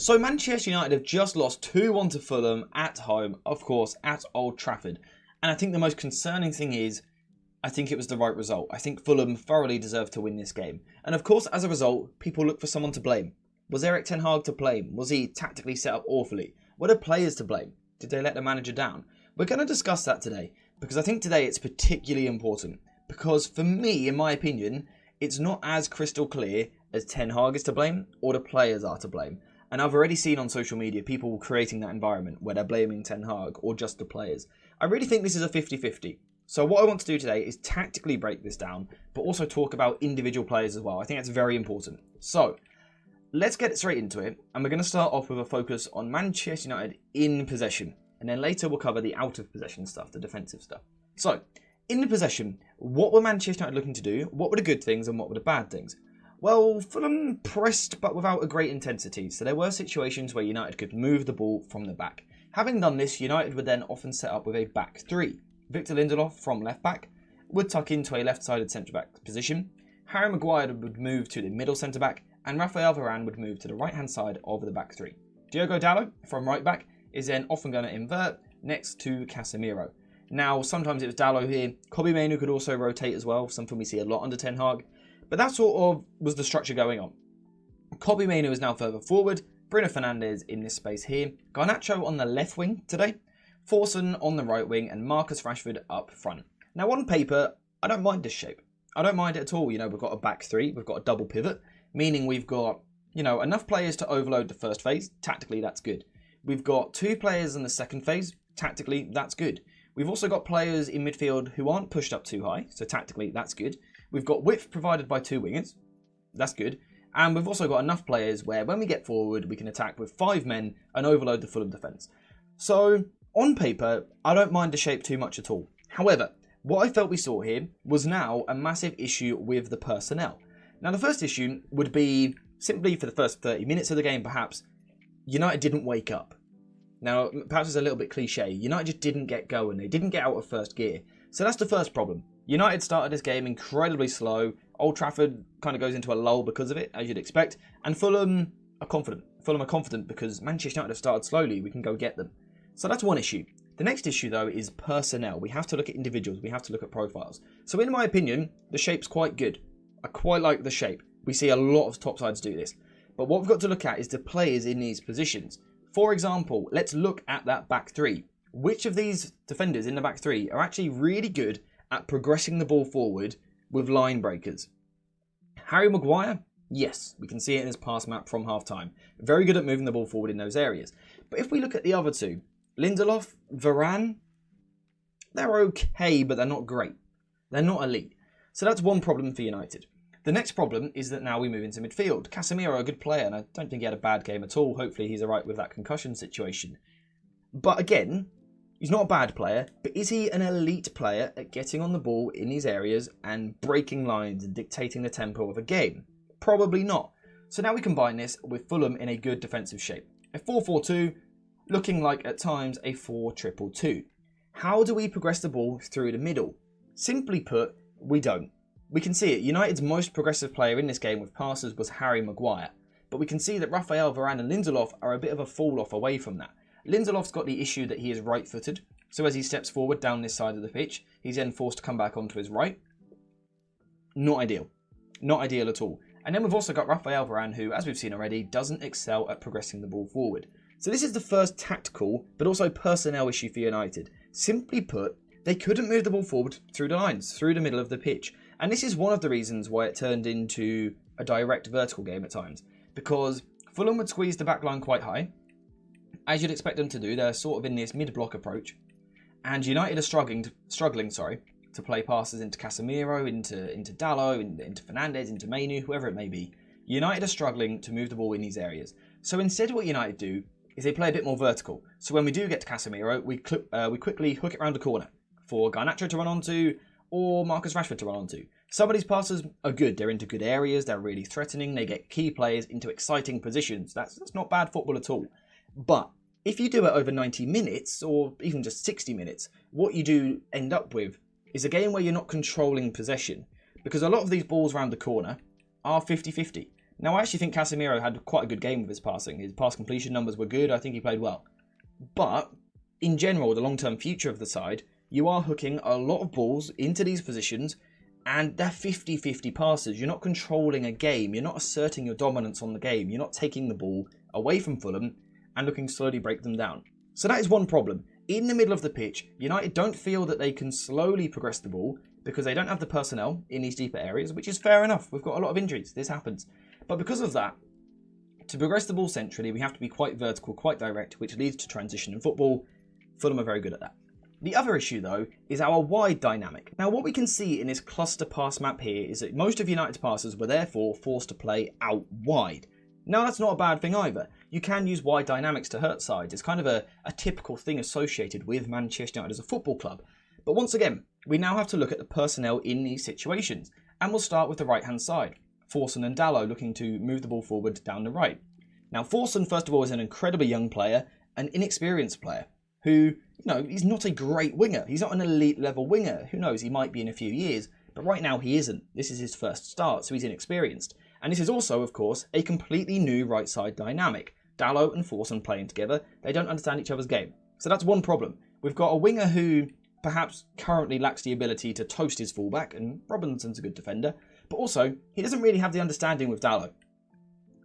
So Manchester United have just lost 2-1 to Fulham at home, of course, at Old Trafford. And I think the most concerning thing is, I think it was the right result. I think Fulham thoroughly deserved to win this game. And of course, as a result, people look for someone to blame. Was Erik ten Hag to blame? Was he tactically set up awfully? Were the players to blame? Did they let the manager down? We're going to discuss that today, because I think today it's particularly important. Because for me, in my opinion, it's not as crystal clear as Ten Hag is to blame or the players are to blame. And I've already seen on social media people creating that environment where they're blaming Ten Hag or just the players. I really think this is a 50-50. So what I want to do today is tactically break this down, but also talk about individual players as well. I think that's very important. So let's get straight into it. And we're going to start off with a focus on Manchester United in possession. And then later we'll cover the out of possession stuff, the defensive stuff. So in the possession, what were Manchester United looking to do? What were the good things and what were the bad things? Well, Fulham pressed but without a great intensity, so there were situations where United could move the ball from the back. Having done this, United would then often set up with a back three. Victor Lindelof from left back would tuck into a left-sided centre-back position, Harry Maguire would move to the middle centre-back, and Rafael Varane would move to the right-hand side of the back three. Diogo Dalot from right-back is then often going to invert next to Casemiro. Now, sometimes it was Dalot here. Kobbie Mainoo could also rotate as well, something we see a lot under Ten Hag. But that sort of was the structure going on. Kobbie Mainoo is now further forward, Bruno Fernandes in this space here, Garnacho on the left wing today, Forson on the right wing, and Marcus Rashford up front. Now on paper, I don't mind this shape. I don't mind it at all. You know, we've got a back three, we've got a double pivot, meaning we've got, you know, enough players to overload the first phase. Tactically, that's good. We've got 2 players in the second phase. Tactically, that's good. We've also got players in midfield who aren't pushed up too high, so tactically, that's good. We've got width provided by 2 wingers. That's good. And we've also got enough players where when we get forward, we can attack with 5 men and overload the Fulham defence. So, on paper, I don't mind the shape too much at all. However, what I felt we saw here was now a massive issue with the personnel. Now, the first issue would be simply for the first 30 minutes of the game, perhaps, United didn't wake up. Now, perhaps it's a little bit cliche. United just didn't get going. They didn't get out of first gear. So that's the first problem. United started this game incredibly slow. Old Trafford kind of goes into a lull because of it, as you'd expect. And Fulham are confident. Fulham are confident because Manchester United have started slowly. We can go get them. So that's one issue. The next issue, though, is personnel. We have to look at individuals. We have to look at profiles. So in my opinion, the shape's quite good. I quite like the shape. We see a lot of top sides do this. But what we've got to look at is the players in these positions. For example, let's look at that back three. Which of these defenders in the back three are actually really good at progressing the ball forward with line breakers? Harry Maguire? Yes, we can see it in his pass map from half-time. Very good at moving the ball forward in those areas. But if we look at the other two, Lindelof, Varane, they're okay, but they're not great. They're not elite. So that's one problem for United. The next problem is that now we move into midfield. Casemiro, a good player, and I don't think he had a bad game at all. Hopefully he's alright with that concussion situation. But again, he's not a bad player, but is he an elite player at getting on the ball in these areas and breaking lines and dictating the tempo of a game? Probably not. So now we combine this with Fulham in a good defensive shape. A 4-4-2, looking like at times a 4-2-2. How do we progress the ball through the middle? Simply put, we don't. We can see it. United's most progressive player in this game with passes was Harry Maguire. But we can see that Rafael Varane and Lindelof are a bit of a fall-off away from that. Lindelof's got the issue that he is right-footed. So as he steps forward down this side of the pitch, he's then forced to come back onto his right. Not ideal. Not ideal at all. And then we've also got Rafael Varane, who, as we've seen already, doesn't excel at progressing the ball forward. So this is the first tactical, but also personnel issue for United. Simply put, they couldn't move the ball forward through the lines, through the middle of the pitch. And this is one of the reasons why it turned into a direct vertical game at times. Because Fulham would squeeze the back line quite high. As you'd expect them to do, they're sort of in this mid-block approach. And United are struggling to play passes into Casemiro, into Dalot, into Fernandes, into Mainoo, whoever it may be. United are struggling to move the ball in these areas. So instead what United do is they play a bit more vertical. So when we do get to Casemiro, we quickly hook it around the corner for Garnacho to run onto or Marcus Rashford to run onto. Some of these passes are good. They're into good areas. They're really threatening. They get key players into exciting positions. That's not bad football at all. But if you do it over 90 minutes or even just 60 minutes, what you do end up with is a game where you're not controlling possession. Because a lot of these balls around the corner are 50-50. Now, I actually think Casemiro had quite a good game with his passing. His pass completion numbers were good. I think he played well. But, in general, the long-term future of the side, you are hooking a lot of balls into these positions, and they're 50-50 passes. You're not controlling a game. You're not asserting your dominance on the game. You're not taking the ball away from Fulham and looking to slowly break them down. So that is one problem. In the middle of the pitch, United don't feel that they can slowly progress the ball because they don't have the personnel in these deeper areas, which is fair enough. We've got a lot of injuries. This happens. But because of that, to progress the ball centrally, we have to be quite vertical, quite direct, which leads to transition in football. Fulham are very good at that. The other issue, though, is our wide dynamic. Now, what we can see in this cluster pass map here is that most of United's passers were therefore forced to play out wide. Now, that's not a bad thing either. You can use wide dynamics to hurt sides. It's kind of a typical thing associated with Manchester United as a football club. But once again, we now have to look at the personnel in these situations. And we'll start with the right-hand side. Forson and Dalot looking to move the ball forward down the right. Now, Forson, first of all, is an incredibly young player, an inexperienced player, who, he's not a great winger. He's not an elite-level winger. Who knows, he might be in a few years. But right now, he isn't. This is his first start, so he's inexperienced. And this is also, of course, a completely new right-side dynamic. Dalot and Forson playing together, they don't understand each other's game. So that's one problem. We've got a winger who perhaps currently lacks the ability to toast his fullback, and Robinson's a good defender, but also, he doesn't really have the understanding with Dalot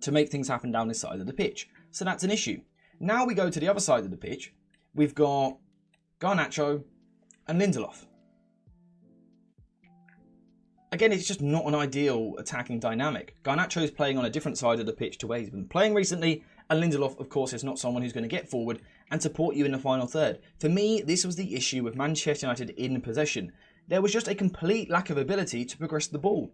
to make things happen down this side of the pitch. So that's an issue. Now we go to the other side of the pitch. We've got Garnacho and Lindelof. Again, it's just not an ideal attacking dynamic. Garnacho's playing on a different side of the pitch to where he's been playing recently, and Lindelof, of course, is not someone who's going to get forward and support you in the final third. For me, this was the issue with Manchester United in possession. There was just a complete lack of ability to progress the ball.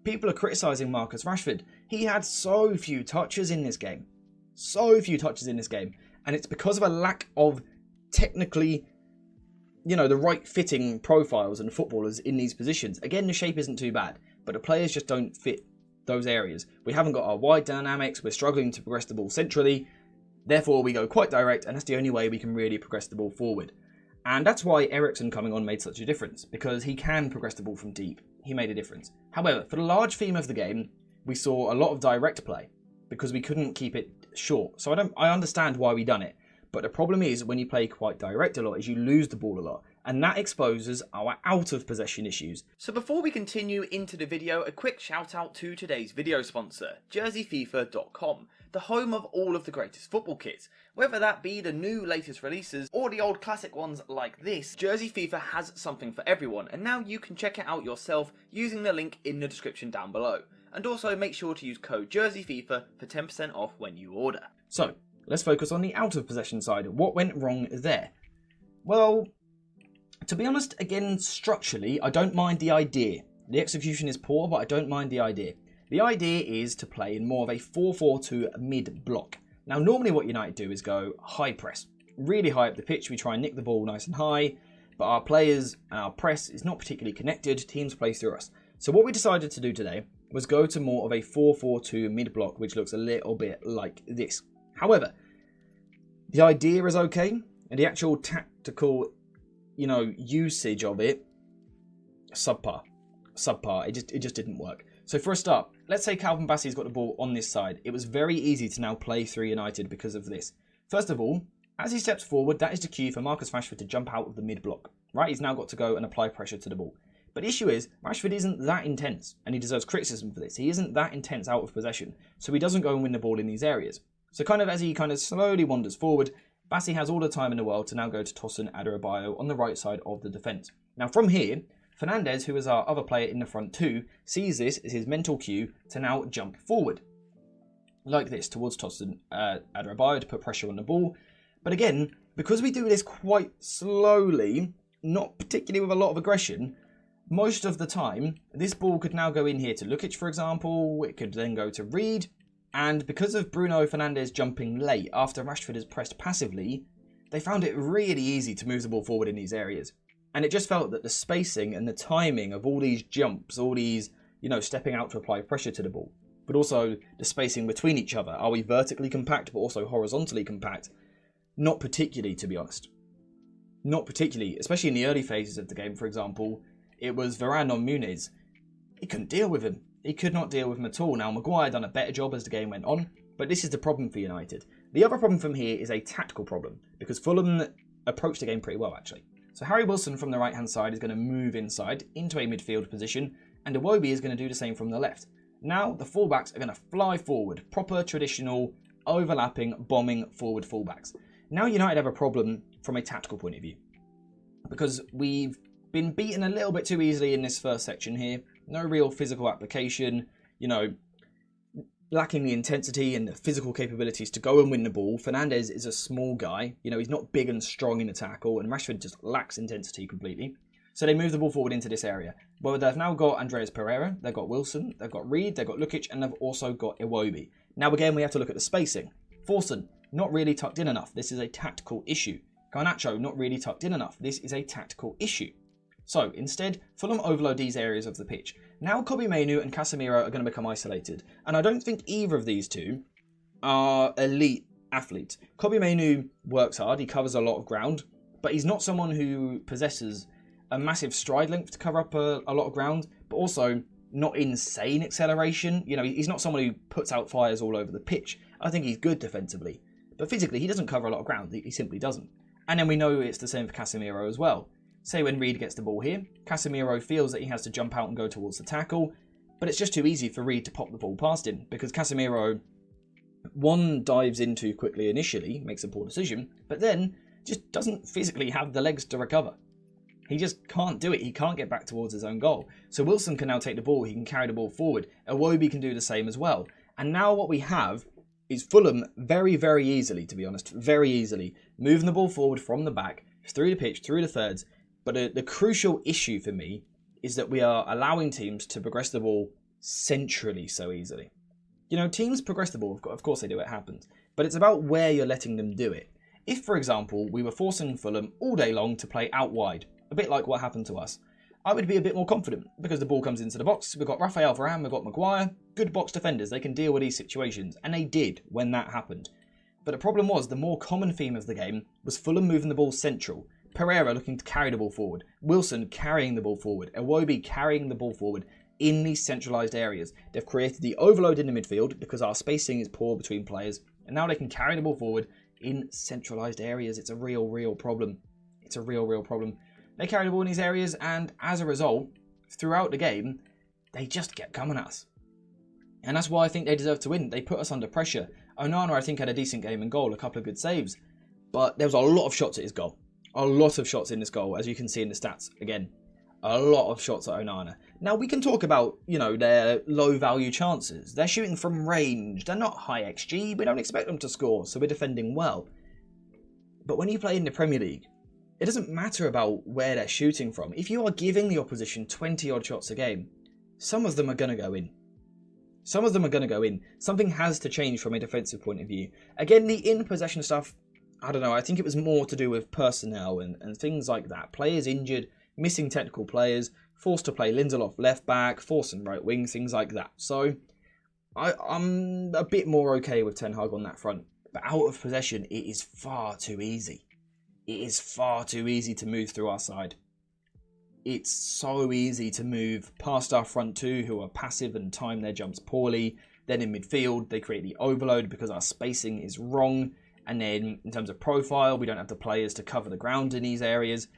People are criticising Marcus Rashford. He had so few touches in this game. So few touches in this game. And it's because of a lack of technically, the right fitting profiles and footballers in these positions. Again, the shape isn't too bad, but the players just don't fit those areas. We haven't got our wide dynamics. We're struggling to progress the ball centrally. Therefore, we go quite direct, and that's the only way we can really progress the ball forward. And that's why Eriksen coming on made such a difference, because he can progress the ball from deep. He made a difference. However, for the large theme of the game, we saw a lot of direct play because we couldn't keep it short. So I understand why we done it. But the problem is when you play quite direct a lot is you lose the ball a lot. And that exposes our out of possession issues. So before we continue into the video, a quick shout out to today's video sponsor, jerseyfifa.com, the home of all of the greatest football kits. Whether that be the new latest releases or the old classic ones like this, Jersey FIFA has something for everyone, and now you can check it out yourself using the link in the description down below. And also make sure to use code JerseyFIFA for 10% off when you order. So, let's focus on the out of possession side. What went wrong there? Well, to be honest, again, structurally, I don't mind the idea. The execution is poor, but I don't mind the idea. The idea is to play in more of a 4-4-2 mid-block. Now, normally what United do is go high press. Really high up the pitch, we try and nick the ball nice and high, but our players and our press is not particularly connected. Teams play through us. So what we decided to do today was go to more of a 4-4-2 mid-block, which looks a little bit like this. However, the idea is okay, and the actual tactical usage of it, subpar. It just didn't work. So for a start, let's say Calvin Bassey's got the ball on this side. It was very easy to now play through United because of this. First of all, as he steps forward, that is the cue for Marcus Rashford to jump out of the mid-block. Right, he's now got to go and apply pressure to the ball. But the issue is, Rashford isn't that intense, and he deserves criticism for this. He isn't that intense out of possession, so he doesn't go and win the ball in these areas. So as he slowly wanders forward, Bassey has all the time in the world to now go to Tosin Adarabioyo on the right side of the defence. Now from here, Fernandes, who is our other player in the front too, sees this as his mental cue to now jump forward. Like this, towards Tosin Adarabioyo to put pressure on the ball. But again, because we do this quite slowly, not particularly with a lot of aggression, most of the time, this ball could now go in here to Lukic, for example. It could then go to Reed. And because of Bruno Fernandes jumping late after Rashford has pressed passively, they found it really easy to move the ball forward in these areas. And it just felt that the spacing and the timing of all these jumps, all these, stepping out to apply pressure to the ball, but also the spacing between each other. Are we vertically compact but also horizontally compact? Not particularly, to be honest. Not particularly, especially in the early phases of the game, for example. It was Varane on Muniz. He couldn't deal with him. He could not deal with them at all. Now, Maguire done a better job as the game went on, but this is the problem for United. The other problem from here is a tactical problem, because Fulham approached the game pretty well, actually. So Harry Wilson from the right-hand side is going to move inside into a midfield position, and Iwobi is going to do the same from the left. Now, the fullbacks are going to fly forward, proper, traditional, overlapping, bombing forward fullbacks. Now United have a problem from a tactical point of view, because we've been beaten a little bit too easily in this first section here. No real physical application, lacking the intensity and the physical capabilities to go and win the ball. Fernandes is a small guy, he's not big and strong in the tackle, and Rashford just lacks intensity completely. So they move the ball forward into this area. Well, they've now got Andreas Pereira, they've got Wilson, they've got Reed, they've got Lukic, and they've also got Iwobi. Now again, we have to look at the spacing. Forson, not really tucked in enough. This is a tactical issue. Garnacho, not really tucked in enough. This is a tactical issue. So instead, Fulham overload these areas of the pitch. Now Kobbie Mainoo and Casemiro are going to become isolated. And I don't think either of these two are elite athletes. Kobbie Mainoo works hard, he covers a lot of ground, but he's not someone who possesses a massive stride length to cover up a lot of ground, but also not insane acceleration. He's not someone who puts out fires all over the pitch. I think he's good defensively, but physically he doesn't cover a lot of ground. He simply doesn't. And then we know it's the same for Casemiro as well. Say when Reed gets the ball here, Casemiro feels that he has to jump out and go towards the tackle, but it's just too easy for Reed to pop the ball past him, because Casemiro, one, dives in too quickly initially, makes a poor decision, but then just doesn't physically have the legs to recover. He just can't do it. He can't get back towards his own goal. So Wilson can now take the ball. He can carry the ball forward. Iwobi can do the same as well. And now what we have is Fulham very, very easily, to be honest, very easily, moving the ball forward from the back, through the pitch, through the thirds. But the crucial issue for me is that we are allowing teams to progress the ball centrally so easily. Teams progress the ball, of course they do, it happens. But it's about where you're letting them do it. If, for example, we were forcing Fulham all day long to play out wide, a bit like what happened to us, I would be a bit more confident, because the ball comes into the box, we've got Rafael Varane, we've got Maguire, good box defenders, they can deal with these situations, and they did when that happened. But the problem was, the more common theme of the game was Fulham moving the ball central, Pereira looking to carry the ball forward, Wilson carrying the ball forward, Iwobi carrying the ball forward in these centralised areas. They've created the overload in the midfield because our spacing is poor between players, and now they can carry the ball forward in centralised areas. It's a real problem. It's a real problem. They carry the ball in these areas, and as a result, throughout the game, they just kept coming at us. And that's why I think they deserve to win. They put us under pressure. Onana, I think, had a decent game in goal, a couple of good saves, but there was a lot of shots at his goal. A lot of shots in this goal, as you can see in the stats. Again, a lot of shots at Onana. Now, we can talk about, their low-value chances. They're shooting from range. They're not high XG. We don't expect them to score, so we're defending well. But when you play in the Premier League, it doesn't matter about where they're shooting from. If you are giving the opposition 20-odd shots a game, some of them are going to go in. Some of them are going to go in. Something has to change from a defensive point of view. Again, the in-possession stuff, I don't know. I think it was more to do with personnel and things like that. Players injured, missing technical players, forced to play Lindelof left back, Forson right wing, things like that. So I'm a bit more okay with Ten Hag on that front. But out of possession, it is far too easy. It is far too easy to move through our side. It's so easy to move past our front two, who are passive and time their jumps poorly. Then in midfield, they create the overload because our spacing is wrong. And then in terms of profile, we don't have the players to cover the ground in these areas.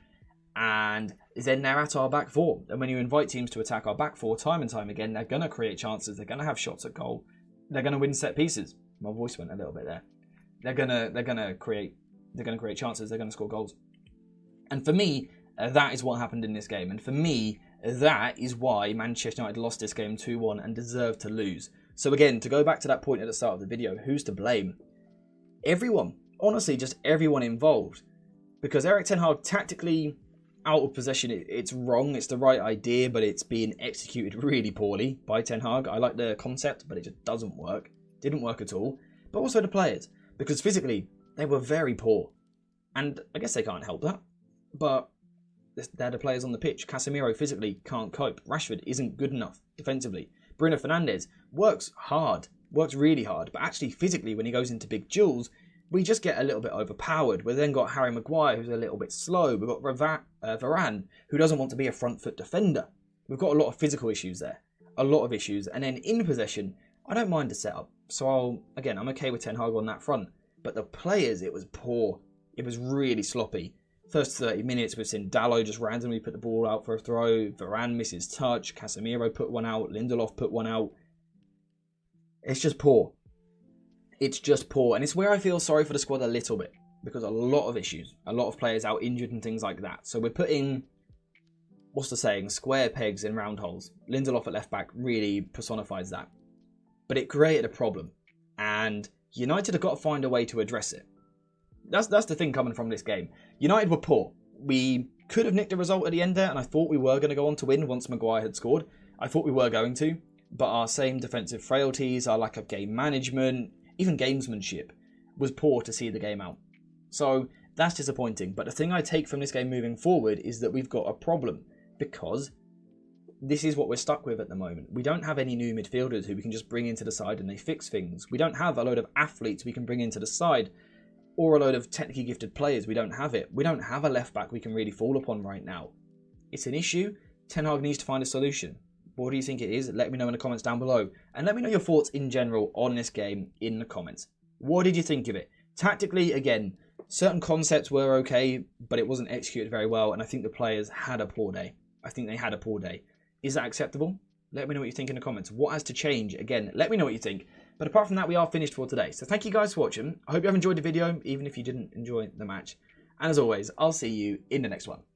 And then they're at our back four. And when you invite teams to attack our back four time and time again, they're going to create chances. They're going to have shots at goal. They're going to win set pieces. My voice went a little bit there. They're going to create chances. They're going to score goals. And for me, that is what happened in this game. And for me, that is why Manchester United lost this game 2-1 and deserved to lose. So again, to go back to that point at the start of the video, who's to blame? Everyone. Honestly, just everyone involved. Because Erik Ten Hag tactically, out of possession, it's wrong. It's the right idea, but it's being executed really poorly by Ten Hag. I like the concept, but it just doesn't work. Didn't work at all. But also the players. Because physically, they were very poor. And I guess they can't help that. But they're the players on the pitch. Casemiro physically can't cope. Rashford isn't good enough defensively. Bruno Fernandes works hard. Works really hard. But actually, physically, when he goes into big duels, we just get a little bit overpowered. We've then got Harry Maguire, who's a little bit slow. We've got Varane, who doesn't want to be a front foot defender. We've got a lot of physical issues there. a lot of issues. And then in possession, I don't mind the setup. So I'm okay with Ten Hag on that front. But the players, it was poor. It was really sloppy. First 30 minutes, we've seen Dalot just randomly put the ball out for a throw. Varane misses touch. Casemiro put one out. Lindelof put one out. It's just poor. It's just poor. And it's where I feel sorry for the squad a little bit. Because a lot of issues. A lot of players out injured and things like that. So we're putting, what's the saying, square pegs in round holes. Lindelof at left back really personifies that. But it created a problem. And United have got to find a way to address it. That's the thing coming from this game. United were poor. We could have nicked a result at the end there, and I thought we were going to go on to win once Maguire had scored. I thought we were going to, but our same defensive frailties, our lack of game management, even gamesmanship, was poor to see the game out. So that's disappointing. But the thing I take from this game moving forward is that we've got a problem, because this is what we're stuck with at the moment. We don't have any new midfielders who we can just bring into the side and they fix things. We don't have a load of athletes we can bring into the side, or a load of technically gifted players. We don't have it. We don't have a left back we can really fall upon right now. It's an issue. Ten Hag needs to find a solution. What do you think it is? Let me know in the comments down below. And let me know your thoughts in general on this game in the comments. What did you think of it? Tactically, again, certain concepts were okay, but it wasn't executed very well. And I think the players had a poor day. I think they had a poor day. Is that acceptable? Let me know what you think in the comments. What has to change? Again, let me know what you think. But apart from that, we are finished for today. So thank you guys for watching. I hope you have enjoyed the video, even if you didn't enjoy the match. And as always, I'll see you in the next one.